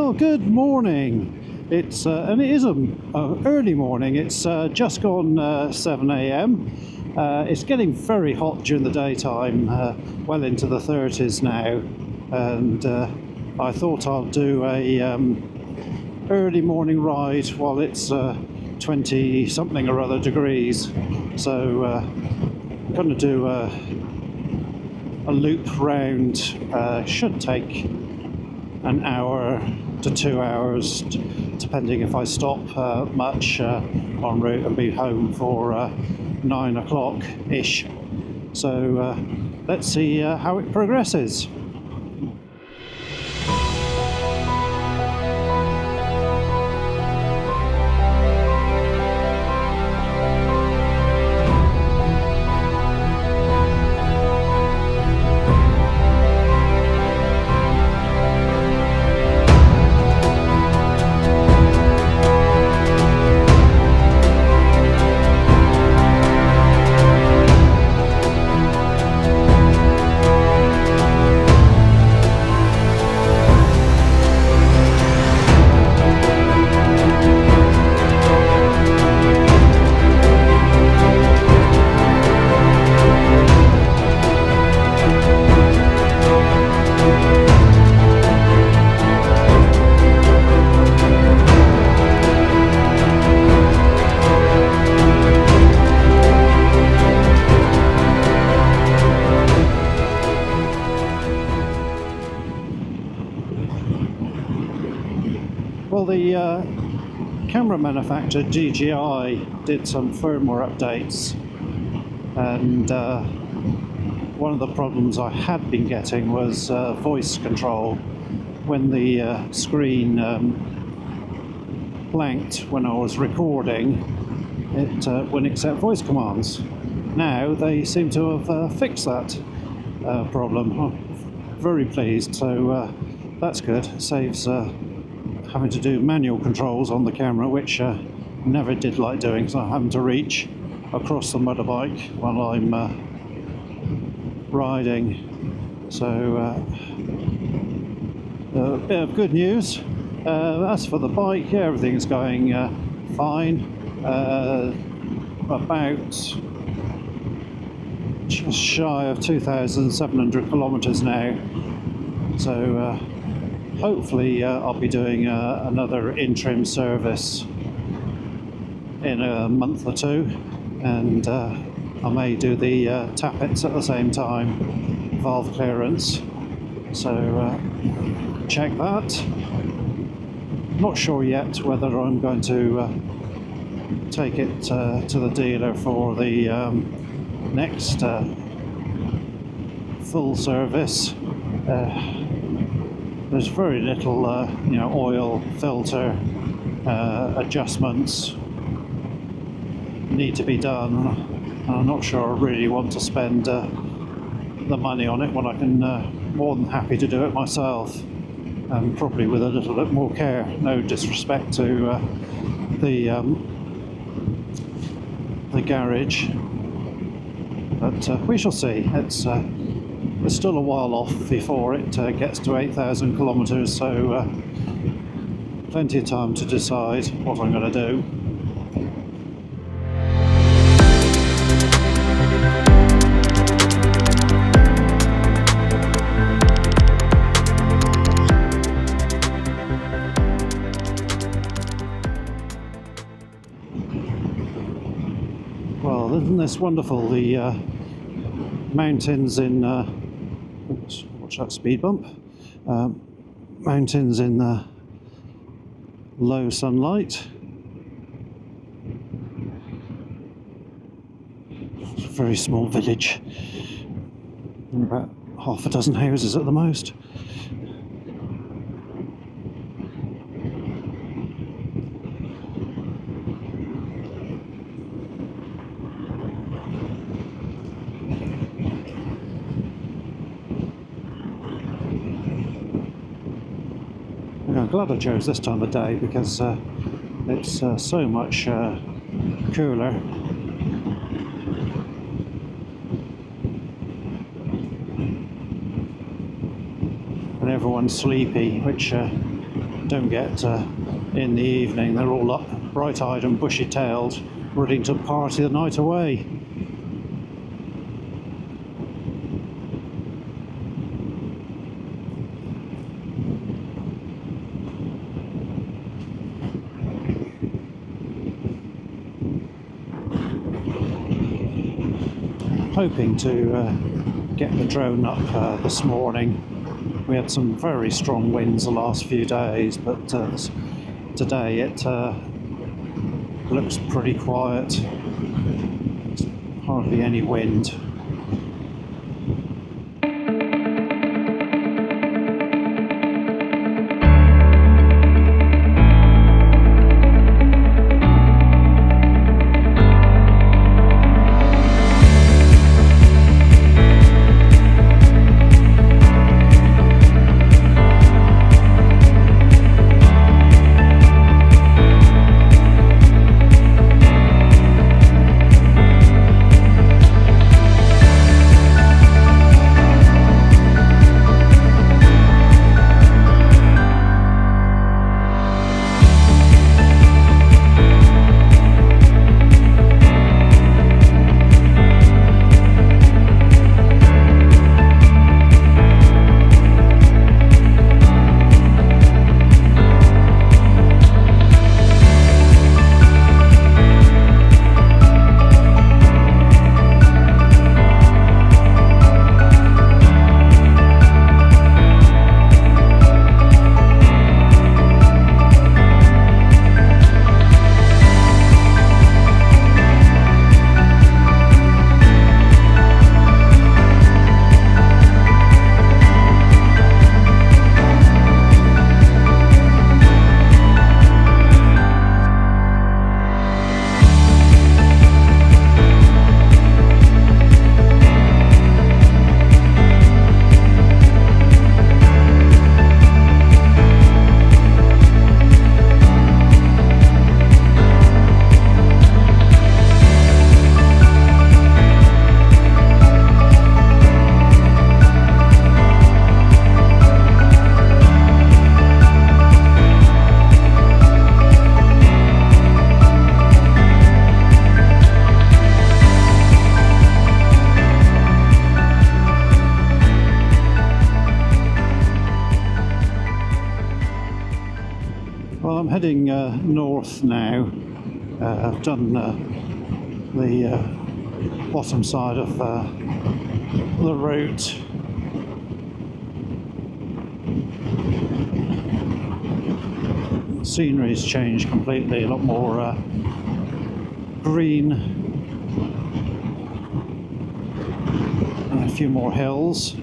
Well, good morning. It's and it is a early morning. It's just gone 7 a.m. It's getting very hot during the daytime, well into the 30s now, and I thought I'll do a early morning ride while it's 20 something or other degrees. So I'm going to do a loop round. Should take an hour to 2 hours, depending if I stop much en route, and be home for 9 o'clock ish. So let's see how it progresses. Well, the camera manufacturer DJI did some firmware updates, and one of the problems I had been getting was voice control. When the screen blanked when I was recording, it wouldn't accept voice commands. Now they seem to have fixed that problem. I'm very pleased, so that's good. It saves having to do manual controls on the camera, which I never did like doing, because I'm having to reach across the motorbike while I'm riding. So a bit of good news. As for the bike, yeah, everything's going fine. About just shy of 2,700 kilometers now. So hopefully I'll be doing another interim service in a month or two, and I may do the tappets at the same time, valve clearance. So check that. Not sure yet whether I'm going to take it to the dealer for the next full service. There's very little, oil filter adjustments need to be done. I'm not sure I really want to spend the money on it when I can more than happy to do it myself, and probably with a little bit more care. No disrespect to the garage, but we shall see. It's still a while off before it gets to 8,000 kilometers, so plenty of time to decide what I'm going to do. Well, isn't this wonderful? The mountains in watch that speed bump. Mountains in low sunlight. It's a very small village, and about half a dozen houses at the most. I'm glad I chose this time of day, because it's so much cooler. And everyone's sleepy, which don't get in the evening. They're all up, bright-eyed and bushy-tailed, ready to party the night away. Hoping to get the drone up this morning. We had some very strong winds the last few days, but today it looks pretty quiet. Hardly any wind. Well, I'm heading north now. I've done the bottom side of the route. The scenery's changed completely, a lot more green and a few more hills.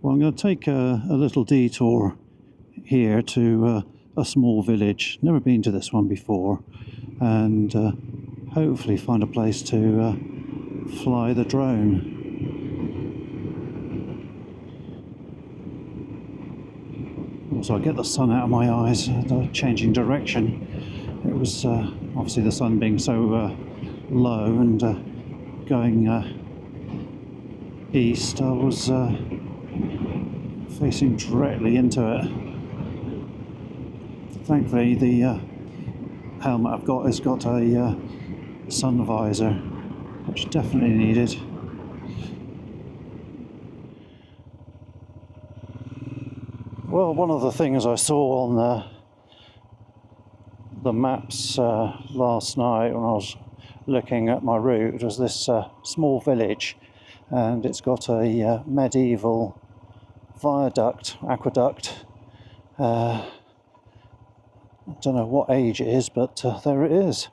Well, I'm going to take a little detour here to a small village. Never been to this one before, and hopefully find a place to fly the drone. Also, I get the sun out of my eyes, changing direction. It was obviously the sun being so low and going east, I was facing directly into it. Thankfully the helmet I've got has got a sun visor, which definitely needed. Well, one of the things I saw on the maps last night when I was looking at my route was this small village, and it's got a medieval aqueduct. I don't know what age it is, but there it is.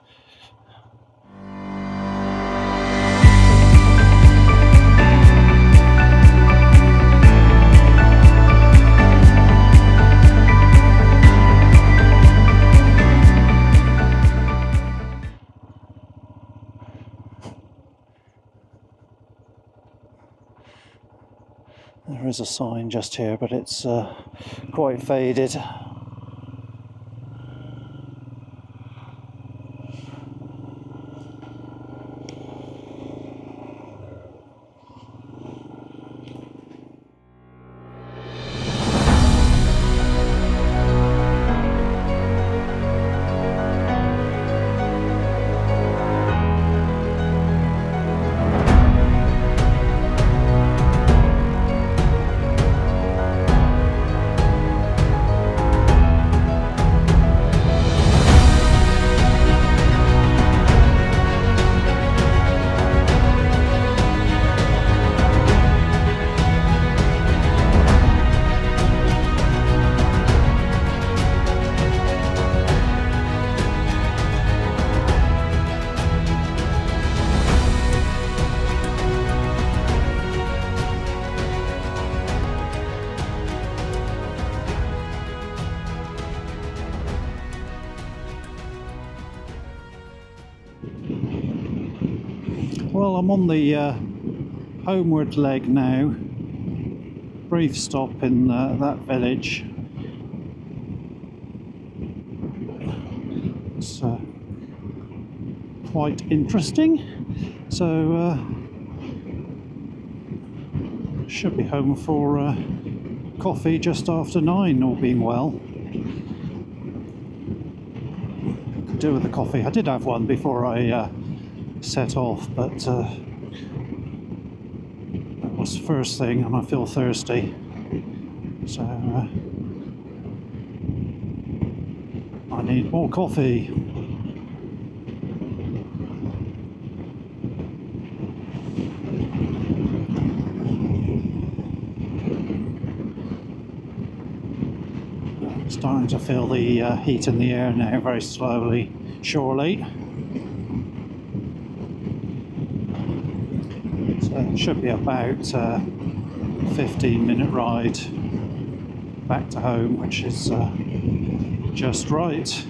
There is a sign just here, but it's quite faded. Well, I'm on the homeward leg now. Brief stop in that village. It's quite interesting. So should be home for coffee just after 9, all being well. Could do with the coffee. I did have one before I set off, but that was the first thing, and I feel thirsty, so I need more coffee. Starting to feel the heat in the air now, very slowly, surely. It should be about 15-minute ride back to home, which is just right.